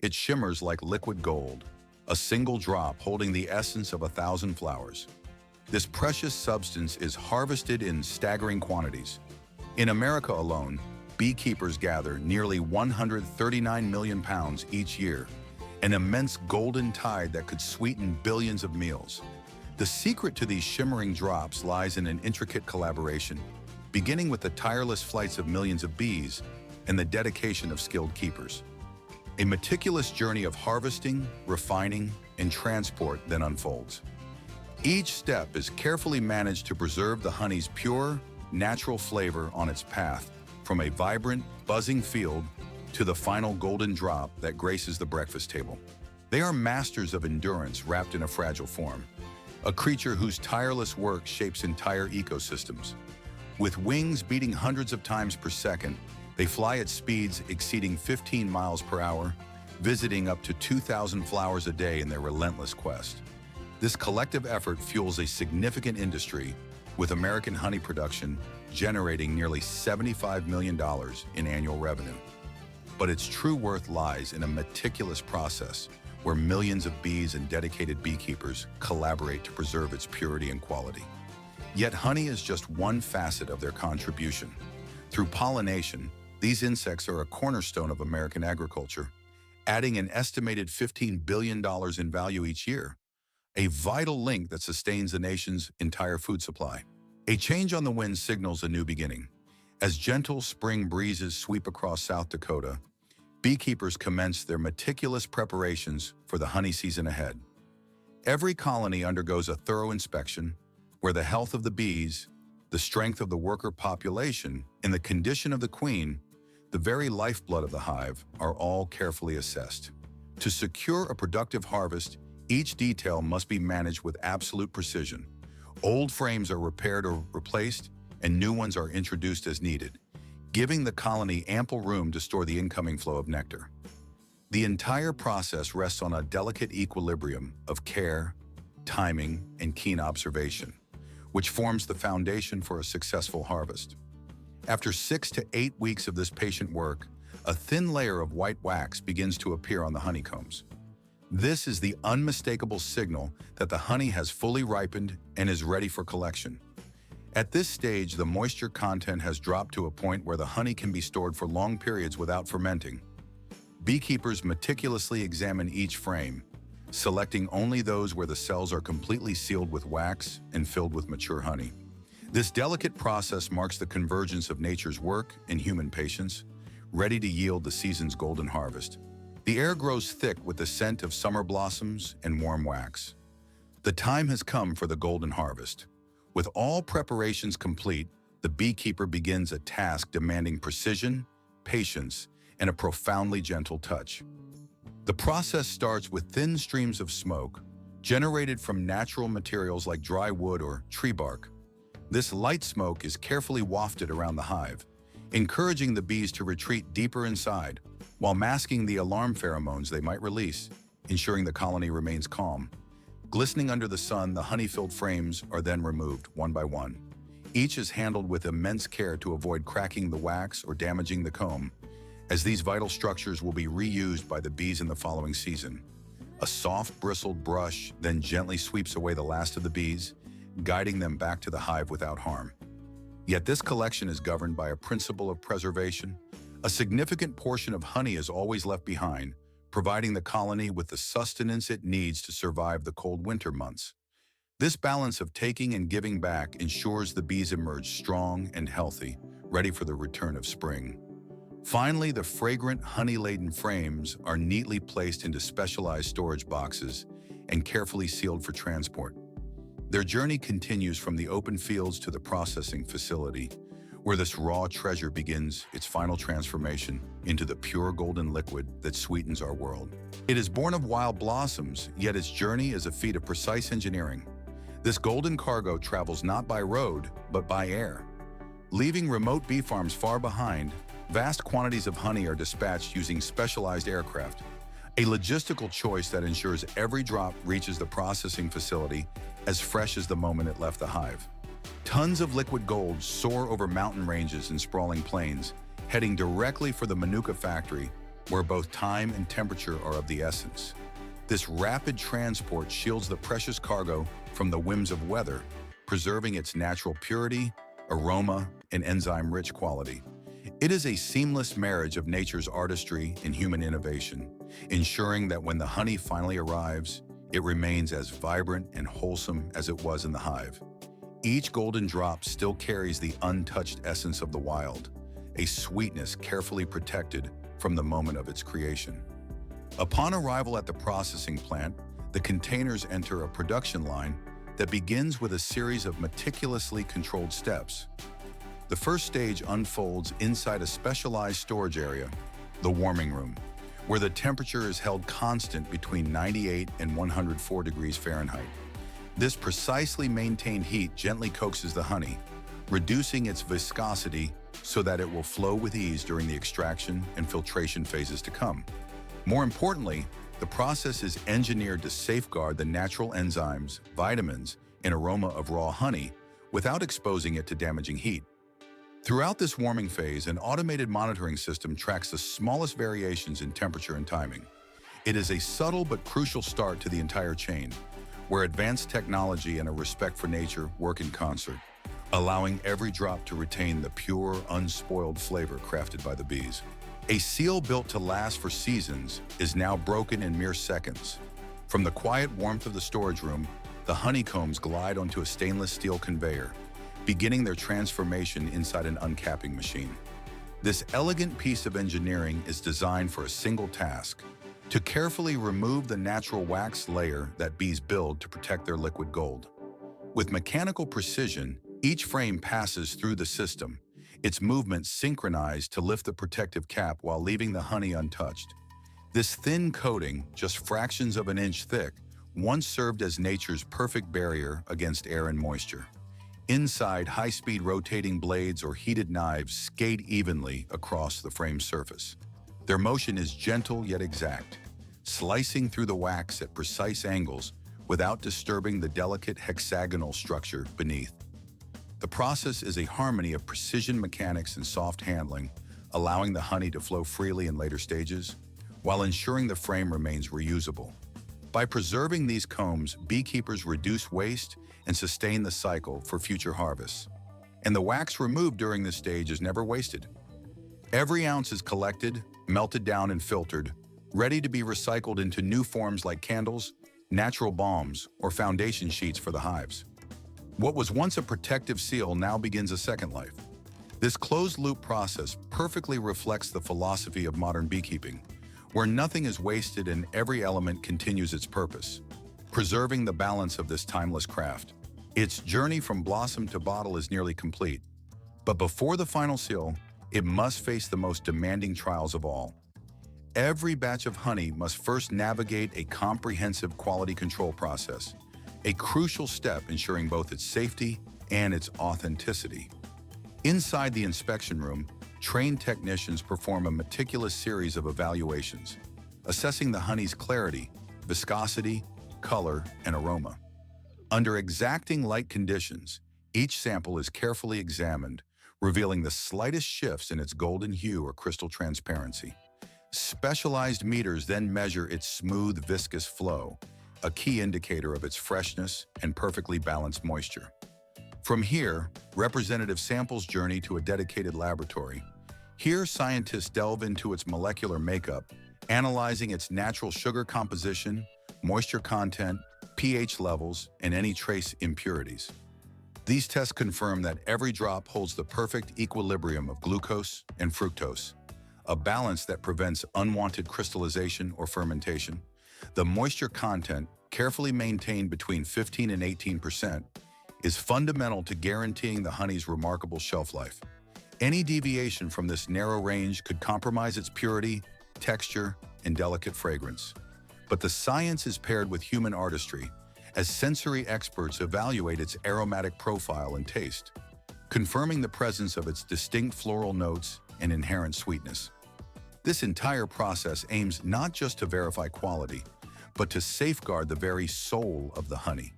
It shimmers like liquid gold, a single drop holding the essence of 1,000 flowers. This precious substance is harvested in staggering quantities. In America alone, beekeepers gather nearly 139 million pounds each year, an immense golden tide that could sweeten billions of meals. The secret to these shimmering drops lies in an intricate collaboration, beginning with the tireless flights of millions of bees and the dedication of skilled keepers. A meticulous journey of harvesting, refining, and transport then unfolds. Each step is carefully managed to preserve the honey's pure, natural flavor on its path, from a vibrant, buzzing field to the final golden drop that graces the breakfast table. They are masters of endurance wrapped in a fragile form, a creature whose tireless work shapes entire ecosystems. With wings beating hundreds of times per second, they fly at speeds exceeding 15 miles per hour, visiting up to 2,000 flowers a day in their relentless quest. This collective effort fuels a significant industry, with American honey production generating nearly $75 million in annual revenue. But its true worth lies in a meticulous process where millions of bees and dedicated beekeepers collaborate to preserve its purity and quality. Yet honey is just one facet of their contribution. Through pollination, these insects are a cornerstone of American agriculture, adding an estimated $15 billion in value each year, a vital link that sustains the nation's entire food supply. A change on the wind signals a new beginning. As gentle spring breezes sweep across South Dakota, beekeepers commence their meticulous preparations for the honey season ahead. Every colony undergoes a thorough inspection, where the health of the bees, the strength of the worker population, and the condition of the queen, the very lifeblood of the hive, are all carefully assessed. To secure a productive harvest, each detail must be managed with absolute precision. Old frames are repaired or replaced, and new ones are introduced as needed, giving the colony ample room to store the incoming flow of nectar. The entire process rests on a delicate equilibrium of care, timing, and keen observation, which forms the foundation for a successful harvest. After 6 to 8 weeks of this patient work, a thin layer of white wax begins to appear on the honeycombs. This is the unmistakable signal that the honey has fully ripened and is ready for collection. At this stage, the moisture content has dropped to a point where the honey can be stored for long periods without fermenting. Beekeepers meticulously examine each frame, selecting only those where the cells are completely sealed with wax and filled with mature honey. This delicate process marks the convergence of nature's work and human patience, ready to yield the season's golden harvest. The air grows thick with the scent of summer blossoms and warm wax. The time has come for the golden harvest. With all preparations complete, the beekeeper begins a task demanding precision, patience, and a profoundly gentle touch. The process starts with thin streams of smoke, generated from natural materials like dry wood or tree bark. This light smoke is carefully wafted around the hive, encouraging the bees to retreat deeper inside, while masking the alarm pheromones they might release, ensuring the colony remains calm. Glistening under the sun, the honey-filled frames are then removed one by one. Each is handled with immense care to avoid cracking the wax or damaging the comb, as these vital structures will be reused by the bees in the following season. A soft, bristled brush then gently sweeps away the last of the bees, guiding them back to the hive without harm. Yet this collection is governed by a principle of preservation. A significant portion of honey is always left behind, providing the colony with the sustenance it needs to survive the cold winter months. This balance of taking and giving back ensures the bees emerge strong and healthy, ready for the return of spring. Finally, the fragrant, honey-laden frames are neatly placed into specialized storage boxes and carefully sealed for transport. Their journey continues from the open fields to the processing facility, where this raw treasure begins its final transformation into the pure golden liquid that sweetens our world. It is born of wild blossoms, yet its journey is a feat of precise engineering. This golden cargo travels not by road, but by air. Leaving remote bee farms far behind, vast quantities of honey are dispatched using specialized aircraft, a logistical choice that ensures every drop reaches the processing facility as fresh as the moment it left the hive. Tons of liquid gold soar over mountain ranges and sprawling plains, heading directly for the Manuka factory, where both time and temperature are of the essence. This rapid transport shields the precious cargo from the whims of weather, preserving its natural purity, aroma, and enzyme-rich quality. It is a seamless marriage of nature's artistry and human innovation, ensuring that when the honey finally arrives, it remains as vibrant and wholesome as it was in the hive. Each golden drop still carries the untouched essence of the wild, a sweetness carefully protected from the moment of its creation. Upon arrival at the processing plant, the containers enter a production line that begins with a series of meticulously controlled steps. The first stage unfolds inside a specialized storage area, the warming room, where the temperature is held constant between 98 and 104 degrees Fahrenheit. This precisely maintained heat gently coaxes the honey, reducing its viscosity so that it will flow with ease during the extraction and filtration phases to come. More importantly, the process is engineered to safeguard the natural enzymes, vitamins, and aroma of raw honey without exposing it to damaging heat. Throughout this warming phase, an automated monitoring system tracks the smallest variations in temperature and timing. It is a subtle but crucial start to the entire chain, where advanced technology and a respect for nature work in concert, allowing every drop to retain the pure, unspoiled flavor crafted by the bees. A seal built to last for seasons is now broken in mere seconds. From the quiet warmth of the storage room, the honeycombs glide onto a stainless steel conveyor, beginning their transformation inside an uncapping machine. This elegant piece of engineering is designed for a single task: to carefully remove the natural wax layer that bees build to protect their liquid gold. With mechanical precision, each frame passes through the system, its movements synchronized to lift the protective cap while leaving the honey untouched. This thin coating, just fractions of an inch thick, once served as nature's perfect barrier against air and moisture. Inside, high-speed rotating blades or heated knives skate evenly across the frame's surface. Their motion is gentle yet exact, slicing through the wax at precise angles without disturbing the delicate hexagonal structure beneath. The process is a harmony of precision mechanics and soft handling, allowing the honey to flow freely in later stages, while ensuring the frame remains reusable. By preserving these combs, beekeepers reduce waste and sustain the cycle for future harvests. And the wax removed during this stage is never wasted. Every ounce is collected, melted down and filtered, ready to be recycled into new forms like candles, natural balms, or foundation sheets for the hives. What was once a protective seal now begins a second life. This closed-loop process perfectly reflects the philosophy of modern beekeeping, where nothing is wasted and every element continues its purpose, preserving the balance of this timeless craft. Its journey from blossom to bottle is nearly complete, but before the final seal, it must face the most demanding trials of all. Every batch of honey must first navigate a comprehensive quality control process, a crucial step ensuring both its safety and its authenticity. Inside the inspection room, trained technicians perform a meticulous series of evaluations, assessing the honey's clarity, viscosity, color, and aroma. Under exacting light conditions, each sample is carefully examined, revealing the slightest shifts in its golden hue or crystal transparency. Specialized meters then measure its smooth, viscous flow, a key indicator of its freshness and perfectly balanced moisture. From here, representative samples journey to a dedicated laboratory. Here, scientists delve into its molecular makeup, analyzing its natural sugar composition, moisture content, pH levels, and any trace impurities. These tests confirm that every drop holds the perfect equilibrium of glucose and fructose, a balance that prevents unwanted crystallization or fermentation. The moisture content, carefully maintained between 15 and 18%, is fundamental to guaranteeing the honey's remarkable shelf life. Any deviation from this narrow range could compromise its purity, texture, and delicate fragrance. But the science is paired with human artistry, as sensory experts evaluate its aromatic profile and taste, confirming the presence of its distinct floral notes and inherent sweetness. This entire process aims not just to verify quality, but to safeguard the very soul of the honey,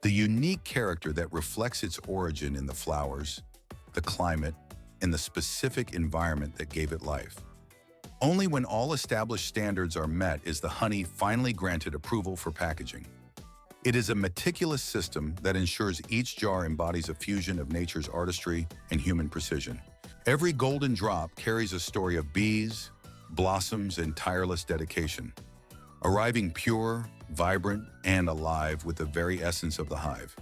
the unique character that reflects its origin in the flowers, the climate, and the specific environment that gave it life. Only when all established standards are met is the honey finally granted approval for packaging. It is a meticulous system that ensures each jar embodies a fusion of nature's artistry and human precision. Every golden drop carries a story of bees, blossoms, and tireless dedication, arriving pure, vibrant, and alive with the very essence of the hive.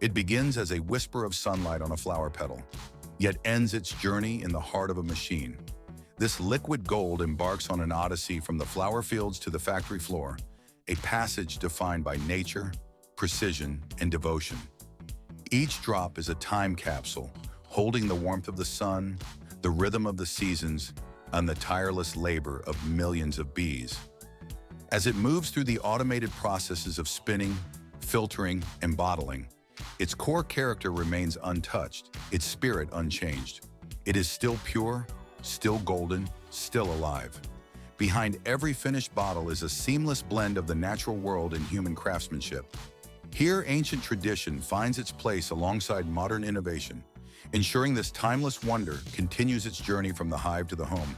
It begins as a whisper of sunlight on a flower petal, yet ends its journey in the heart of a machine. This liquid gold embarks on an odyssey from the flower fields to the factory floor, a passage defined by nature, precision, and devotion. Each drop is a time capsule, holding the warmth of the sun, the rhythm of the seasons, and the tireless labor of millions of bees. As it moves through the automated processes of spinning, filtering, and bottling, its core character remains untouched, its spirit unchanged. It is still pure, still golden, still alive. Behind every finished bottle is a seamless blend of the natural world and human craftsmanship. Here, ancient tradition finds its place alongside modern innovation, ensuring this timeless wonder continues its journey from the hive to the home.